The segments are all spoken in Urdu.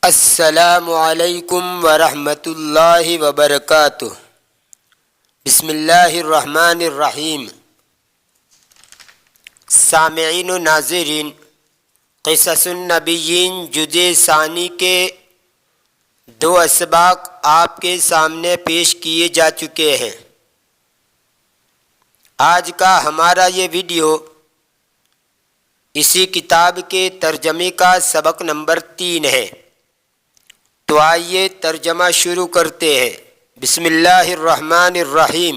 السلام علیکم ورحمۃ اللہ وبرکاتہ۔ بسم اللہ الرحمن الرحیم۔ سامعین و ناظرین، قصص النبیین جزء ثانی کے 2 اسباق آپ کے سامنے پیش کیے جا چکے ہیں۔ آج کا ہمارا یہ ویڈیو اسی کتاب کے ترجمے کا سبق نمبر 3 ہے۔ تو آئیے ترجمہ شروع کرتے ہیں۔ بسم اللہ الرحمن الرحیم۔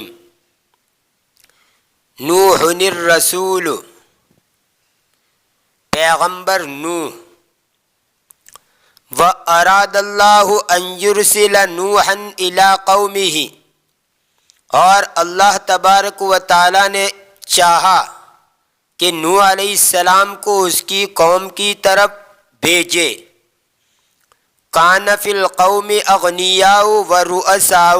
نوح الرسول، پیغمبر نوح۔ وَأَرَادَ اللَّهُ أَن يُرْسِلَ نُوحًا إِلَىٰ قَوْمِهِ، اور اللہ تبارک و تعالی نے چاہا کہ نوح علیہ السلام کو اس کی قوم کی طرف بھیجے۔ کان فی القوم اغنیاء ورؤساء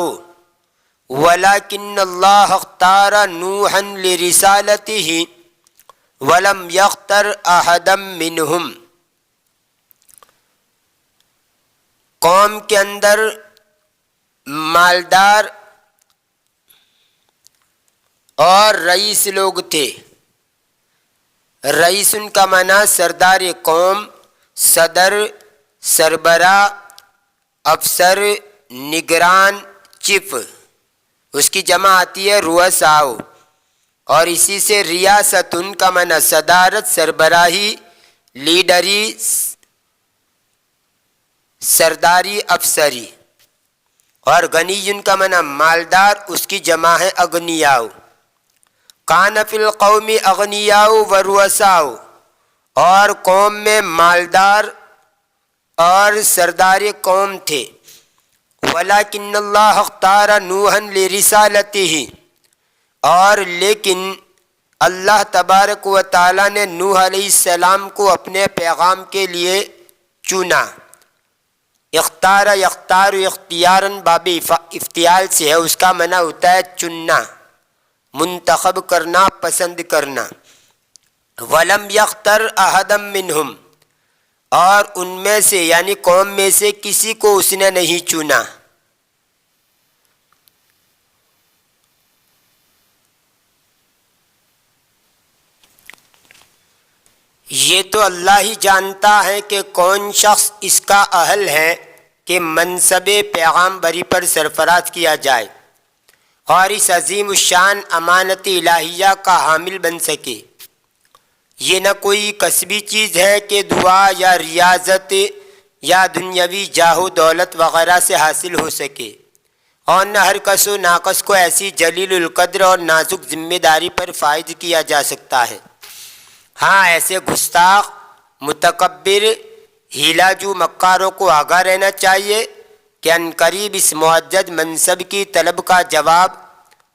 ولکن اللہ اختار نوحا لرسالتہ ولم یختر احدا منہم۔ قوم کے اندر مالدار اور رئیس لوگ تھے۔ رئیس ان کا معنی سردار قوم، صدر، سربراہ، افسر، نگران، چیف، اس کی جمع آتی ہے رؤساء، اور اسی سے ریاست ان کا معنی صدارت، سربراہی، لیڈری، سرداری، افسری، اور غنی ان کا معنی مالدار، اس کی جمع ہے اغنیاء۔ کان فی القوم اغنیاء ورؤساء، اور قوم میں مالدار اور سردار قوم تھے۔ ولیکن اللہ اختار نوحا لرسالتہ، اور لیکن اللہ تبارک و تعالی نے نوح علیہ السلام کو اپنے پیغام کے لیے چنا۔ اختار یختار اختیاراً باب افتعال سے ہے، اس کا معنی ہوتا ہے چننا، منتخب کرنا، پسند کرنا۔ ولم یختر احدا منہم، اور ان میں سے یعنی قوم میں سے کسی کو اس نے نہیں چنا۔ یہ تو اللہ ہی جانتا ہے کہ کون شخص اس کا اہل ہے کہ منصب پیغامبری پر سرفراز کیا جائے اور اس عظیم الشان امانت الہیہ کا حامل بن سکے۔ یہ نہ کوئی کسبی چیز ہے کہ دعا یا ریاضت یا دنیاوی جاہ و دولت وغیرہ سے حاصل ہو سکے، اور نہ ہر کس و ناقص کو ایسی جلیل القدر اور نازک ذمہ داری پر فائز کیا جا سکتا ہے۔ ہاں، ایسے گستاخ، متکبر، ہیلاجو مکاروں کو آگاہ رہنا چاہیے کہ عنقریب اس معزز منصب کی طلب کا جواب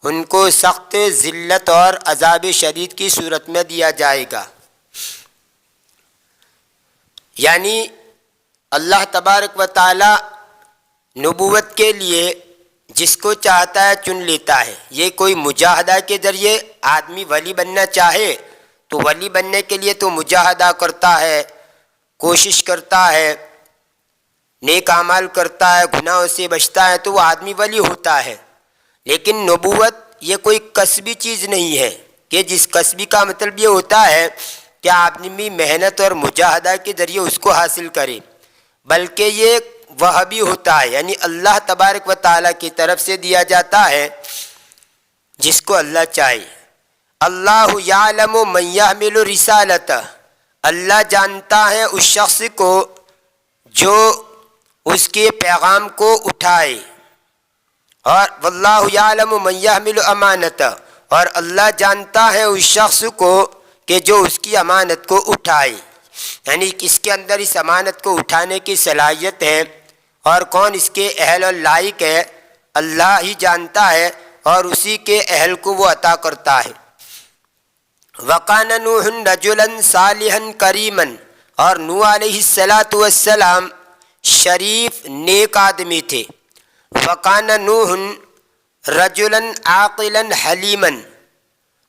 ان کو سخت ذلت اور عذاب شدید کی صورت میں دیا جائے گا۔ یعنی اللہ تبارک و تعالی نبوت کے لیے جس کو چاہتا ہے چن لیتا ہے۔ یہ کوئی مجاہدہ کے ذریعے آدمی ولی بننا چاہے تو ولی بننے کے لیے تو مجاہدہ کرتا ہے، کوشش کرتا ہے، نیک اعمال کرتا ہے، گناہوں سے بچتا ہے تو وہ آدمی ولی ہوتا ہے۔ لیکن نبوت یہ کوئی کسبی چیز نہیں ہے کہ جس کسبی کا مطلب یہ ہوتا ہے کہ آدمی محنت اور مجاہدہ کے ذریعے اس کو حاصل کرے، بلکہ یہ وہبی ہوتا ہے، یعنی اللہ تبارک و تعالیٰ کی طرف سے دیا جاتا ہے جس کو اللہ چاہے۔ اللہ یعلم من یحمل رسالتہ، اللہ جانتا ہے اس شخص کو جو اس کے پیغام کو اٹھائے، اور واللہ یعلم من یحمل امانتہ، اور اللہ جانتا ہے اس شخص کو کہ جو اس کی امانت کو اٹھائے، یعنی کس کے اندر اس امانت کو اٹھانے کی صلاحیت ہے اور کون اس کے اہل اور لائق ہے، اللہ ہی جانتا ہے، اور اسی کے اہل کو وہ عطا کرتا ہے۔ وَقَانَ نُوحٌ رَجُلًا صَالِحًا كَرِيمًا، اور نوح علیہ السلام شریف نیک آدمی تھے۔ وَقَانَ نُوحٌ رَجُلًا عَاقِلًا حَلِيمًا،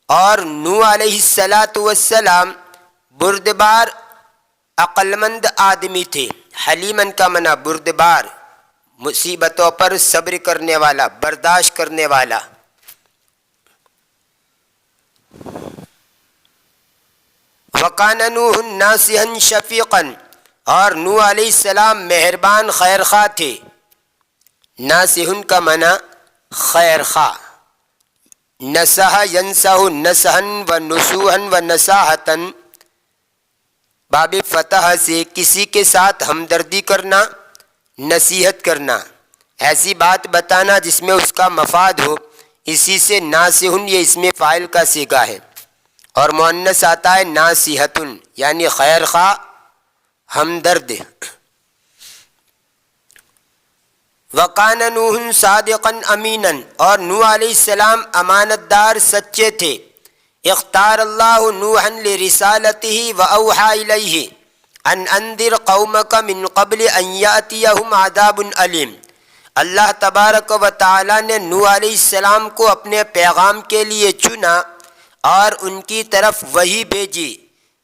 اور نوح علیہ السلام بردبار عقل مند آدمی تھے، حلیمن کا معنی بردبار، مصیبتوں پر صبر کرنے والا، برداشت کرنے والا۔ وَقَانَ نُوحٌ نَاصِحًا شَفِيقًا، اور نوح علیہ السلام مہربان خیر خواہ تھے۔ ناصح کا معنی خیر خواہ، نصح ینصح نصحً و نصوحًا و نصاحةً، باب فتح سے کسی کے ساتھ ہمدردی کرنا، نصیحت کرنا، ایسی بات بتانا جس میں اس کا مفاد ہو، اسی سے ناصح یہ اسم فاعل کا صیغہ ہے، اور مؤنث آتا ہے ناصحۃ، یعنی خیر خواہ، ہمدرد۔ وَقَانَ نُوحٌ صَادِقًا أَمِينًا، اور نوح علیہ السلام امانت دار سچے تھے۔ اختار اللہ نوحا لرسالته وأوحى إليه أن أنذر قومك من قبل أن يأتيهم عذاب أليم۔ اللہ تبارک و تعالی نے نوح علیہ السلام کو اپنے پیغام کے لیے چنا اور ان کی طرف وحی بھیجی،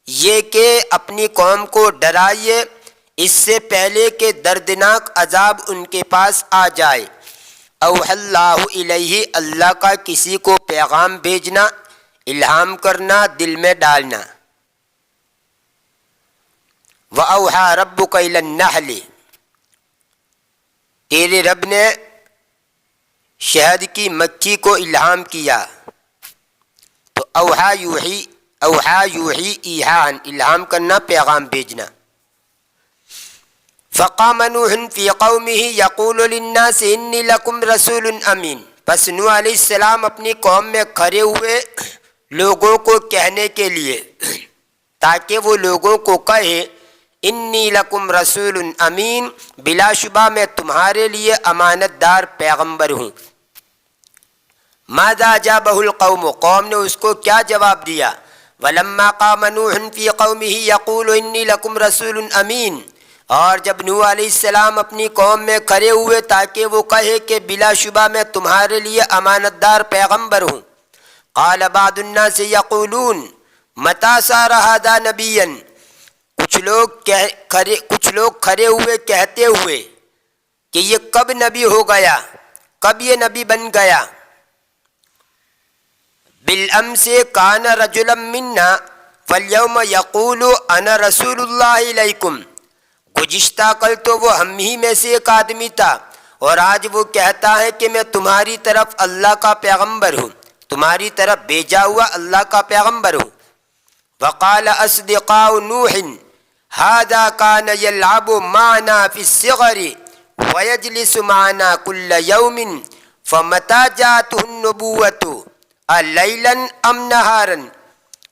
یہ کہ اپنی قوم کو ڈرائیے اس سے پہلے کہ دردناک عذاب ان کے پاس آ جائے۔ اوحی اللہ الیہ، اللہ کا کسی کو پیغام بھیجنا، الہام کرنا، دل میں ڈالنا۔ وَأَوْحَى رَبُّكَ إِلَى النَّحْلِ، تیرے رب نے شہد کی مکھی کو الہام کیا۔ تو اوحا یوحی ایحان، الہام کرنا، پیغام بھیجنا۔ فقام نوح فی قومہ یقول للناس انی لکم رسول امین، پس نوح علیہ السلام اپنی قوم میں کھڑے ہوئے لوگوں کو کہنے کے لیے، تاکہ وہ لوگوں کو کہے انی لکم رسول امین، بلا شبہ میں تمہارے لیے امانت دار پیغمبر ہوں۔ ماذا اجابہ القوم، قوم نے اس کو کیا جواب دیا؟ ولما قام نوح فی قومہ یقول انی لکم رسول امین، اور جب نوح علیہ السلام اپنی قوم میں کھڑے ہوئے تاکہ وہ کہے کہ بلا شبہ میں تمہارے لیے امانت دار پیغمبر ہوں، قال بعض الناس یقولون متی صار ھذا نبیا، کچھ لوگ کھڑے ہوئے کہتے ہوئے کہ یہ کب نبی ہو گیا، کب یہ نبی بن گیا۔ بالامس کان رجلا منا فالیوم یقول انا رسول اللہ الیکم، گزشتہ کل تو وہ ہم ہی میں سے ایک آدمی تھا، اور آج وہ کہتا ہے کہ میں تمہاری طرف اللہ کا پیغمبر ہوں، تمہاری طرف بھیجا ہوا اللہ کا پیغمبر ہوں۔ وقال اصدقاء نوح ھذا کان یلعب معنا فی الصغر ویجلس معنا کل یوم فمتی جاءتہ النبوۃ لیلا ام نہارا،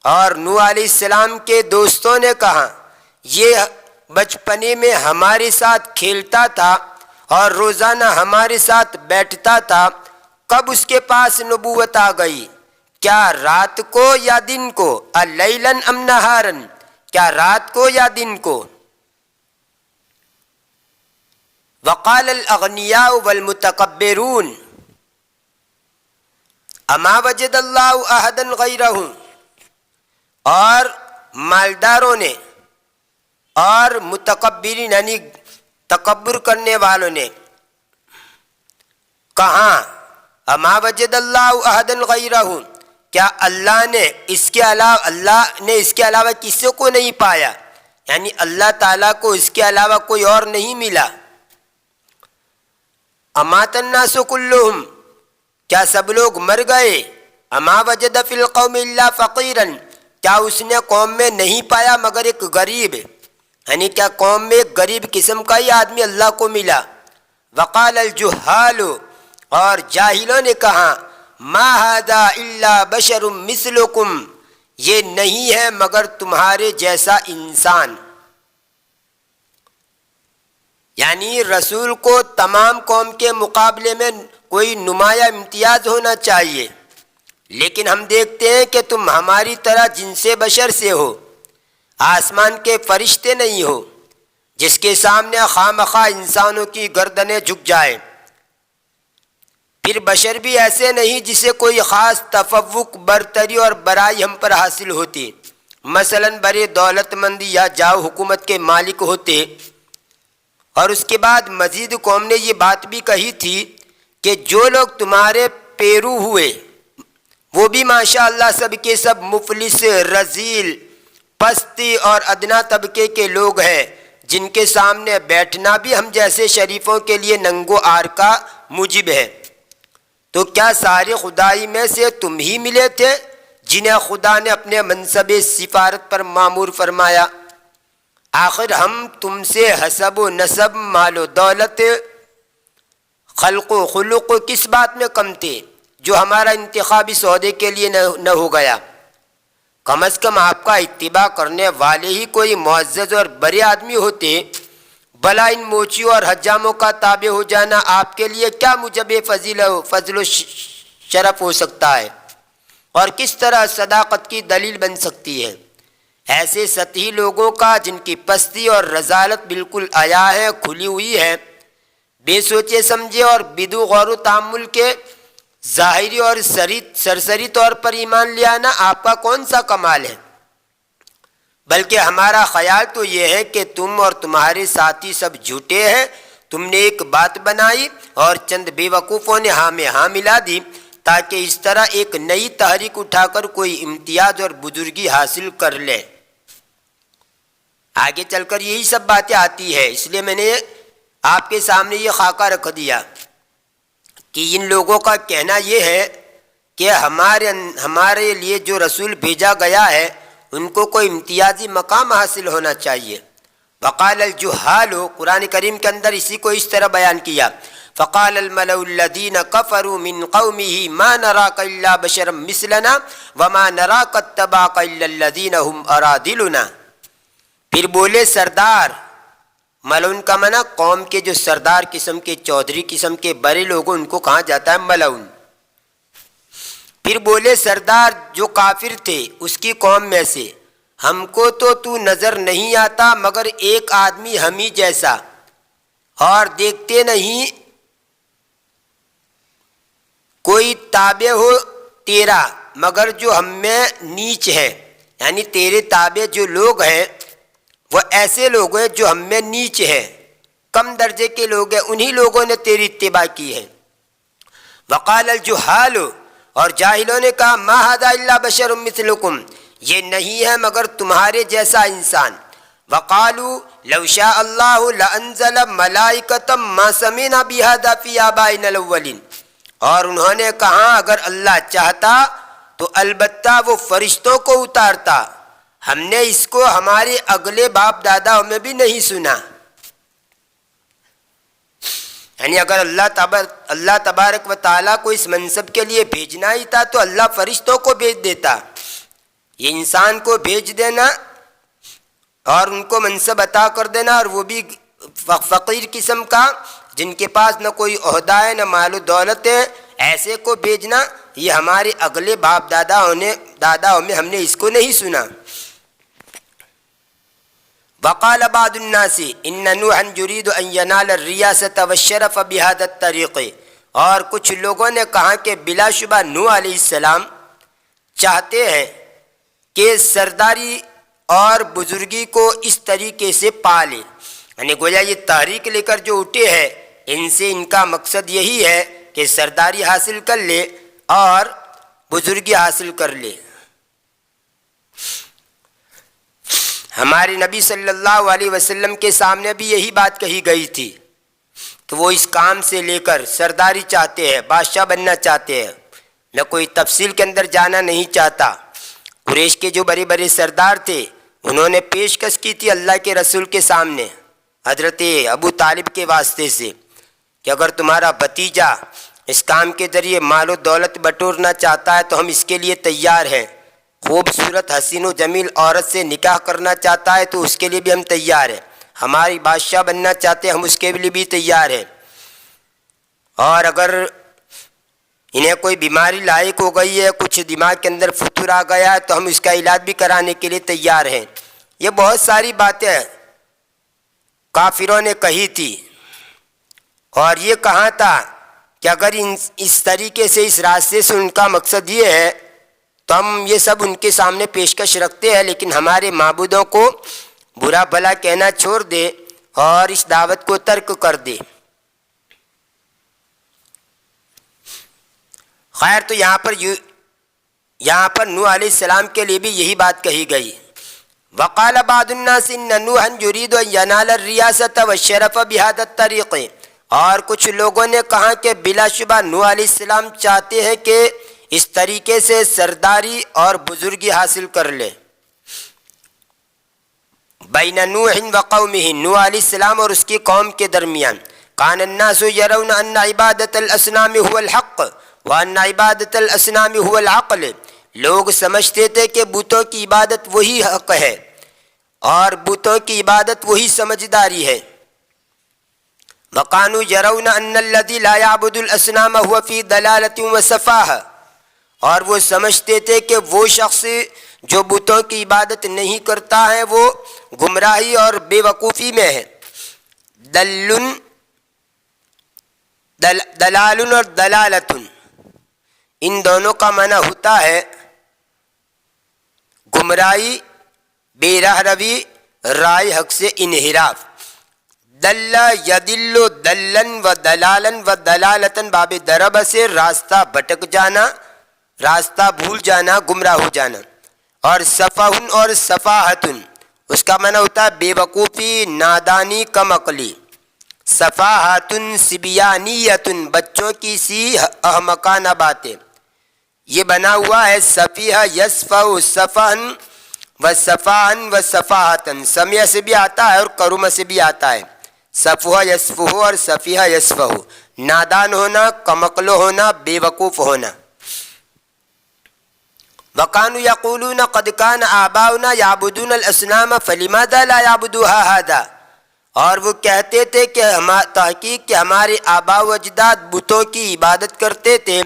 اور نوح علیہ السلام کے دوستوں نے کہا یہ بچپنے میں ہمارے ساتھ کھیلتا تھا اور روزانہ ہمارے ساتھ بیٹھتا تھا، کب اس کے پاس نبوت آ گئی؟ کیا رات کو یا دن کو؟ اللیلا ام نہارا، کیا رات کو یا دن کو؟ وقال الاغنیاء والمتکبرون اما وجد اللہ احدا غیرہ، اور مالداروں نے اور متکبرین یعنی تکبر کرنے والوں نے کہا اما وجد اللہ احدا غیرہ، کیا اللہ نے اس کے علاوہ کسی کو نہیں پایا، یعنی اللہ تعالیٰ کو اس کے علاوہ کوئی اور نہیں ملا۔ امات الناس کلہم، کیا سب لوگ مر گئے؟ اما وجد فی القوم الا فقیرا، کیا اس نے قوم میں نہیں پایا مگر ایک غریب، یعنی کیا قوم میں ایک غریب قسم کا ہی آدمی اللہ کو ملا۔ وقال الجہال، اور جاہلوں نے کہا ما ھذا الا بشر مثلکم، یہ نہیں ہے مگر تمہارے جیسا انسان۔ یعنی رسول کو تمام قوم کے مقابلے میں کوئی نمایاں امتیاز ہونا چاہیے، لیکن ہم دیکھتے ہیں کہ تم ہماری طرح جنس بشر سے ہو، آسمان کے فرشتے نہیں ہو جس کے سامنے خواہ انسانوں کی گردنیں جھک جائے۔ پھر بشر بھی ایسے نہیں جسے کوئی خاص تفوق، برتری اور برائی ہم پر حاصل ہوتی، مثلا بڑے دولت مند یا جاؤ حکومت کے مالک ہوتے، اور اس کے بعد مزید قوم نے یہ بات بھی کہی تھی کہ جو لوگ تمہارے پیرو ہوئے وہ بھی ماشاءاللہ سب کے سب مفلس، رذیل، پستی اور ادنا طبقے کے لوگ ہیں، جن کے سامنے بیٹھنا بھی ہم جیسے شریفوں کے لیے ننگو آر کا موجب ہے۔ تو کیا سارے خدائی میں سے تم ہی ملے تھے جنہیں خدا نے اپنے منصب سفارت پر مامور فرمایا؟ آخر ہم تم سے حسب و نسب، مال و دولت، خلق و خلق کس بات میں کم تھے جو ہمارا انتخابی سودے کے لیے نہ ہو گیا؟ کم از کم آپ کا اتباع کرنے والے ہی کوئی معزز اور بڑے آدمی ہوتے، بھلا ان موچیوں اور حجاموں کا تابع ہو جانا آپ کے لیے کیا موجب فضل و شرف ہو سکتا ہے، اور کس طرح صداقت کی دلیل بن سکتی ہے؟ ایسے سطحی لوگوں کا جن کی پستی اور رذالت بالکل عیا ہے، کھلی ہوئی ہے، بے سوچے سمجھے اور بدو غور و تأمل کے ظاہری اور سرسری طور پر ایمان لے آنا آپ کا کون سا کمال ہے؟ بلکہ ہمارا خیال تو یہ ہے کہ تم اور تمہارے ساتھی سب جھوٹے ہیں۔ تم نے ایک بات بنائی اور چند بے وقوفوں نے ہاں میں ہاں ملا دی تاکہ اس طرح ایک نئی تحریک اٹھا کر کوئی امتیاز اور بزرگی حاصل کر لے۔ آگے چل کر یہی سب باتیں آتی ہے، اس لیے میں نے آپ کے سامنے یہ خاکہ رکھ دیا کہ ان لوگوں کا کہنا یہ ہے کہ ہمارے لیے جو رسول بھیجا گیا ہے ان کو کوئی امتیازی مقام حاصل ہونا چاہیے۔ وقال الجہال، قرآن کریم کے اندر اسی کو اس طرح بیان کیا، فقال الملأ الذین کفروا من قومه ما نراک الا بشرا مثلنا وما نراک اتبعک الا الذین هم اراذلنا۔ پھر بولے سردار، ملعون کا معنی قوم کے جو سردار قسم کے، چودھری قسم کے بڑے لوگوں، ان کو کہا جاتا ہے ملعون۔ پھر بولے سردار جو کافر تھے اس کی قوم میں سے، ہم کو تو نظر نہیں آتا مگر ایک آدمی ہم ہی جیسا، اور دیکھتے نہیں کوئی تابع ہو تیرا مگر جو ہم میں نیچ ہے، یعنی تیرے تابع جو لوگ ہیں وہ ایسے لوگ ہیں جو ہم میں نیچ ہیں، کم درجے کے لوگ ہیں، انہی لوگوں نے تیری اتباع کی ہے۔ وقال الجہال، اور جاہلوں نے کہا ما ھذا الا بشر مثلکم، یہ نہیں ہے مگر تمہارے جیسا انسان۔ وقالوا لو شاء اللہ لانزل ملائکۃ ما سمعنا بھذا فی آبائنا الاولین، اور انہوں نے کہا اگر اللہ چاہتا تو البتہ وہ فرشتوں کو اتارتا، ہم نے اس کو ہمارے اگلے باپ داداؤں میں بھی نہیں سنا۔ یعنی اگر اللہ تبارک و تعالیٰ کو اس منصب کے لیے بھیجنا ہی تھا تو اللہ فرشتوں کو بھیج دیتا، یہ انسان کو بھیج دینا اور ان کو منصب عطا کر دینا، اور وہ بھی فقیر قسم کا جن کے پاس نہ کوئی عہدہ ہے نہ مال و دولت ہے، ایسے کو بھیجنا، یہ ہمارے اگلے باپ داداؤں میں ہم نے اس کو نہیں سنا۔ وقال بعض الناس ان نوحا يريد ان ينال الرياسة والشرف بهذا الطريق، اور کچھ لوگوں نے کہا کہ بلا شبہ نوح علیہ السلام چاہتے ہیں کہ سرداری اور بزرگی کو اس طریقے سے پالے، یعنی گویا یہ تحریک لے کر جو اٹھے ہیں ان سے ان کا مقصد یہی ہے کہ سرداری حاصل کر لے اور بزرگی حاصل کر لے۔ ہمارے نبی صلی اللہ علیہ وسلم کے سامنے بھی یہی بات کہی گئی تھی کہ وہ اس کام سے لے کر سرداری چاہتے ہیں، بادشاہ بننا چاہتے ہیں۔ میں کوئی تفصیل کے اندر جانا نہیں چاہتا۔ قریش کے جو بڑے بڑے سردار تھے انہوں نے پیشکش کی تھی اللہ کے رسول کے سامنے حضرت ابو طالب کے واسطے سے کہ اگر تمہارا بھتیجا اس کام کے ذریعے مال و دولت بٹورنا چاہتا ہے تو ہم اس کے لیے تیار ہیں، خوبصورت حسین و جمیل عورت سے نکاح کرنا چاہتا ہے تو اس کے لیے بھی ہم تیار ہیں، ہماری بادشاہ بننا چاہتے ہیں ہم اس کے لیے بھی تیار ہیں، اور اگر انہیں کوئی بیماری لاحق ہو گئی ہے، کچھ دماغ کے اندر فتور آ گیا ہے تو ہم اس کا علاج بھی کرانے کے لیے تیار ہیں۔ یہ بہت ساری باتیں کافروں نے کہی تھی، اور یہ کہا تھا کہ اگر اس طریقے سے اس راستے سے ان کا مقصد یہ ہے تو ہم یہ سب ان کے سامنے پیشکش رکھتے ہیں، لیکن ہمارے معبودوں کو برا بھلا کہنا چھوڑ دے اور اس دعوت کو ترک کر دے۔ خیر، تو یہاں پر نوح علیہ السلام کے لیے بھی یہی بات کہی گئی۔ وقال بعض الناس ان نوحا يريد ان ينال الرياسة والشرف بهذا الطريق، اور کچھ لوگوں نے کہا کہ بلا شبہ نوح علیہ السلام چاہتے ہیں کہ اس طریقے سے سرداری اور بزرگی حاصل کر لے۔ بین نوح و قومہ، نوح علیہ السلام اور اس کی قوم کے درمیان۔ کان الناس يرون ان عبادت الاصنام هو الحق وان عبادت الاصنام هو العقل، لوگ سمجھتے تھے کہ بتوں کی عبادت وہی حق ہے اور بتوں کی عبادت وہی سمجھداری ہے۔ وَقَانُوا يَرَوْنَ أَنَّ الَّذِي لَا يَعْبُدُ الْأَصْنَامَ هُوَ فِي ضَلَالَةٍ وَسَفَاهَةٍ، اور وہ سمجھتے تھے کہ وہ شخص جو بتوں کی عبادت نہیں کرتا ہے وہ گمراہی اور بے وقوفی میں ہے۔ دلال اور دلالتن، ان دونوں کا معنی ہوتا ہے گمراہی، بے راہ روی، رائے حق سے انحراف۔ دل یدل دلن و دلالن و دلالتن، باب درب سے راستہ بھٹک جانا، راستہ بھول جانا، گمراہ ہو جانا۔ اور سفہن اور سفاہتن، اس کا معنی ہوتا ہے بے وقوفی، نادانی، کم عقلی۔ سفاہتن سبیانیتن، بچوں کی سی احمقانہ باتیں۔ یہ بنا ہوا ہے سفیہ یسفہ سفہن و صفاہن و صفاہتن، سمیہ سے بھی آتا ہے اور کرم سے بھی آتا ہے۔ صفوہ یسفہ اور صفیہ یسفہ، نادان ہونا، کمقل ہونا، بے وقوف ہونا۔ وَقَانُوا يَقُولُونَ قَدْ كَانَ آبَاؤُنَا يَعْبُدُونَ الْأَصْنَامَ فَلِمَاذَا لَا يَعْبُدُوهَا هَذَا، اور وہ کہتے تھے کہ تحقیق کہ ہمارے آباء و اجداد بتوں کی عبادت کرتے تھے،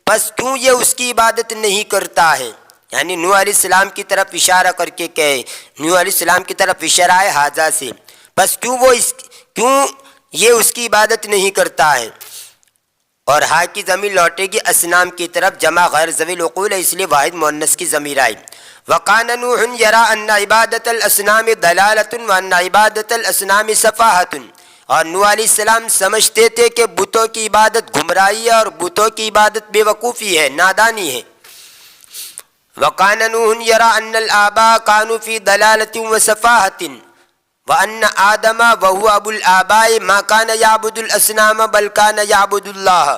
بس کیوں یہ اس کی عبادت نہیں کرتا ہے؟ یعنی نوح علیہ السلام کی طرف اشارہ کر کے کہے، نوح علیہ السلام کی طرف اشارہ ہے حاضہ سے، بس کیوں یہ اس کی عبادت نہیں کرتا ہے؟ اور ہا کی ضمیر لوٹے گی اصنام کی طرف، جمع غیر ذوی العقول ہے، اس لیے واحد مؤنث کی ضمیر آئی۔ وَقَانَ نُوحٌ يَرَىٰ أَنَّ عِبَادَةَ الْأَصْنَامِ ضَلَالَةٌ وَأَنَّ عِبَادَةَ الْأَصْنَامِ صَفَاهَةٌ، اور نوح علیہ السلام سمجھتے تھے کہ بتوں کی عبادت گمراہی ہے اور بتوں کی عبادت بے وقوفی ہے، نادانی ہے۔ وَقَانَ نُوحٌ يَرَىٰ أَنَّ الْآبَاءَ كَانُوا فِي ضَلَالَةٍ وَصَفَاهَةٍ وَأَنَّ آدَمَ وَهُوَ أَبُو الْآبَاءِ مَا كَانَ يَعْبُدُ الْأَصْنَامَ بَلْ كَانَ يَعْبُدُ اللَّهَ،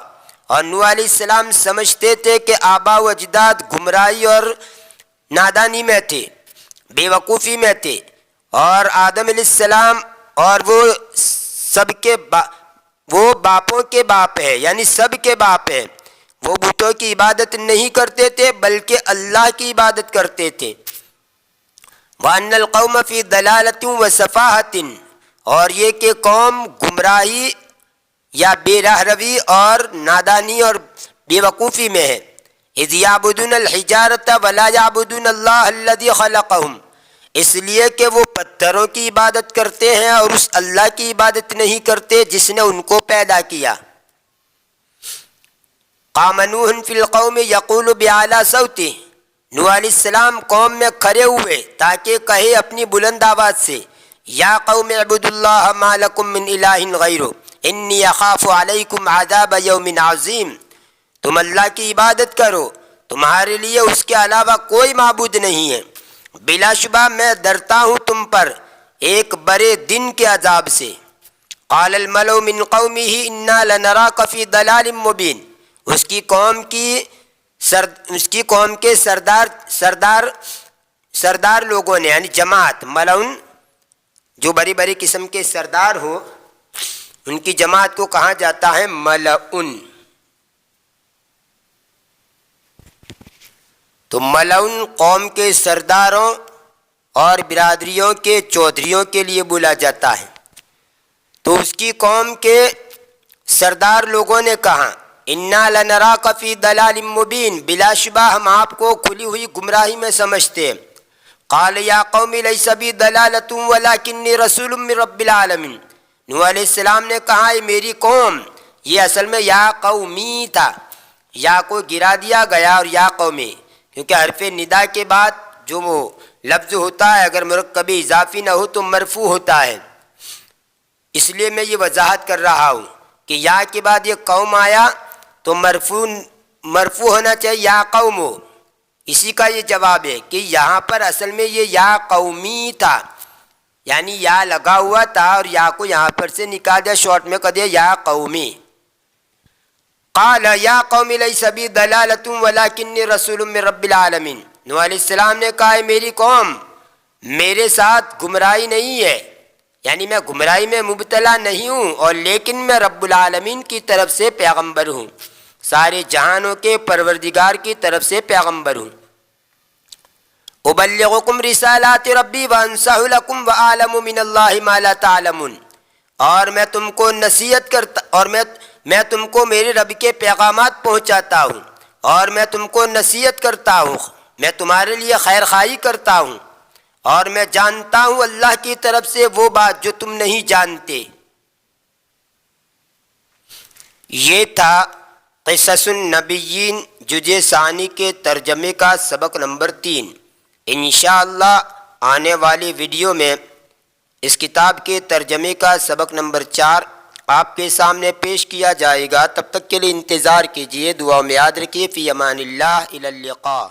اور نوح علیہ السلام سمجھتے تھے کہ آبا و اجداد گمراہی اور نادانی میں تھے، بے وقوفی میں تھے، اور آدم علیہ السلام اور وہ سب کے وہ باپوں کے باپ ہے، یعنی سب کے باپ ہے، وہ بتوں کی عبادت نہیں کرتے تھے بلکہ اللہ کی عبادت کرتے تھے۔ وَأَنَّ الْقَوْمَ فِي ضَلَالَةٍ وَصَفَاهَةٍ، اور یہ کہ قوم گمراہی یا بے راہ روی اور نادانی اور بے وقوفی میں ہے۔ اذ یعبدون الحجارۃ ولا یعبدون اللہ الذی خلقہم، اس لیے کہ وہ پتھروں کی عبادت کرتے ہیں اور اس اللہ کی عبادت نہیں کرتے جس نے ان کو پیدا کیا۔ قام نوح فی القوم یقول بأعلی صوتہ، نوح علیہ السلام قوم میں کھڑے ہوئے تاکہ کہے اپنی بلند آواز سے، یا قوم اعبدوا اللہ ما لکم من الہ غیرہ انی اخاف علیکم عذاب یوم عظیم، تم اللہ کی عبادت کرو، تمہارے لیے اس کے علاوہ کوئی معبود نہیں ہے، بلا شبہ میں ڈرتا ہوں تم پر ایک بڑے دن کے عذاب سے۔ قال الملأ من قومہ انا لنراک فی ضلال مبین، اس کی قوم کے سردار لوگوں نے، یعنی جماعت، ملعون جو بڑی بڑی قسم کے سردار ہو ان کی جماعت کو کہا جاتا ہے ملعون۔ تو ملعون قوم کے سرداروں اور برادریوں کے چودھریوں کے لیے بولا جاتا ہے۔ تو اس کی قوم کے سردار لوگوں نے کہا انا لنراک فی ضلال مبین، بلا شبہ ہم آپ کو کھلی ہوئی گمراہی میں سمجھتے ہیں۔ قال یا قوم لیس بی ضلالۃ ولکنی رسول من رب العالمین، نوح علیہ السلام نے کہا اے میری قوم، یہ اصل میں یا قومی تھا، یا کو گرا دیا گیا اور یا قومی، کیونکہ حرف ندا کے بعد جو وہ لفظ ہوتا ہے اگر مرکب اضافی نہ ہو تو مرفوع ہوتا ہے۔ اس لیے میں یہ وضاحت کر رہا ہوں کہ یا کے بعد یہ قوم آیا تو مرفوع ہونا چاہیے یا قوم ہو. اسی کا یہ جواب ہے کہ یہاں پر اصل میں یہ یا قومی تھا، یعنی یا لگا ہوا تھا اور یا کو یہاں پر سے نکال دیا، شارٹ میں کر دیا یا قومی. قال یا قوم لیس بی ضلالۃ ولکنی رسول من رب العالمین. نوح علیہ السلام نے کہا ہے میری قوم میرے ساتھ گمراہی نہیں ہے، یعنی میں گمراہی میں مبتلا نہیں ہوں، اور لیکن میں رب العالمین کی طرف سے پیغمبر ہوں، سارے جہانوں کے پروردگار کی طرف سے پیغمبر ہوں. ابلغکم رسالات ربی وانصح لکم واعلم من اللہ ما لا تعلمون. اور میں تم کو نصیحت کرتا اور میں تم کو میرے رب کے پیغامات پہنچاتا ہوں، اور میں تم کو نصیحت کرتا ہوں، میں تمہارے لیے خیر خواہی کرتا ہوں، اور میں جانتا ہوں اللہ کی طرف سے وہ بات جو تم نہیں جانتے. یہ تھا قصص النبیین جزء ثانی کے ترجمے کا سبق نمبر 3. انشاءاللہ آنے والی ویڈیو میں اس کتاب کے ترجمے کا سبق نمبر 4 آپ کے سامنے پیش کیا جائے گا. تب تک کے لیے انتظار کیجیے. دعا میں یاد رکھیے. فی امان اللہ، الی اللقاء.